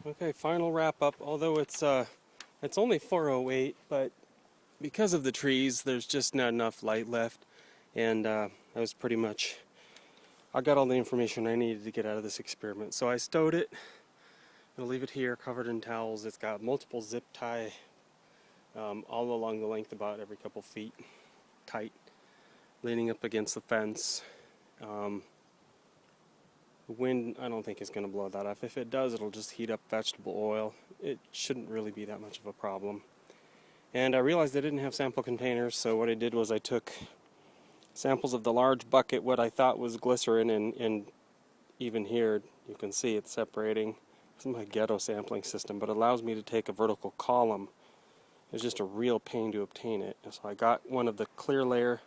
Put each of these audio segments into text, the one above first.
Okay, final wrap up. Although it's only 4:08, but because of the trees, there's just not enough light left, and I was pretty much I got all the information I needed to get out of this experiment. So I stowed it. I'll leave it here, covered in towels. It's got multiple zip tie all along the length, about every couple feet, tight, leaning up against the fence. The wind, I don't think is going to blow that off. If it does, it'll just heat up vegetable oil. It shouldn't really be that much of a problem. And I realized I didn't have sample containers, so what I did was I took samples of the large bucket, what I thought was glycerin, and even here you can see it's separating. This is my ghetto sampling system, but it allows me to take a vertical column. It's just a real pain to obtain it. And so I got one of the clear layer.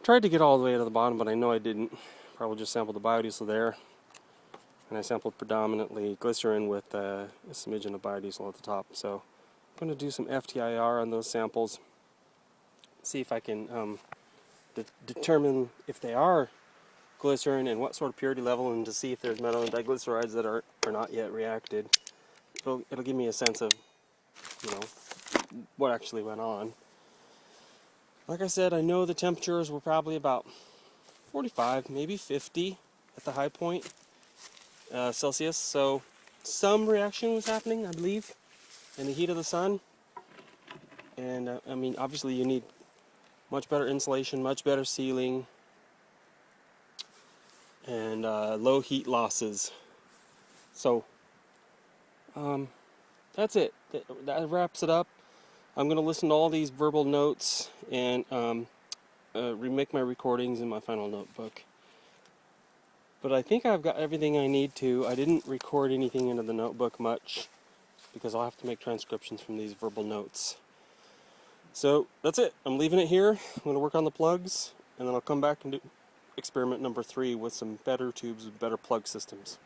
Tried to get all the way to the bottom, but I know I didn't. Probably just sampled the biodiesel there. And I sampled predominantly glycerin with a smidgen of biodiesel at the top. So I'm going to do some FTIR on those samples. See if I can determine if they are glycerin and what sort of purity level, and to see if there's metal and diglycerides that are not yet reacted. It'll give me a sense of, what actually went on. Like I said, I know the temperatures were probably about 45, maybe 50 at the high point Celsius. So some reaction was happening, I believe, in the heat of the sun. And I mean, obviously you need much better insulation, much better sealing, and low heat losses. So that's it. That wraps it up. I'm going to listen to all these verbal notes and remake my recordings in my final notebook. But I think I've got everything I need to. I didn't record anything into the notebook much because I'll have to make transcriptions from these verbal notes. So that's it. I'm leaving it here. I'm going to work on the plugs, and then I'll come back and do experiment number 3 with some better tubes with better plug systems.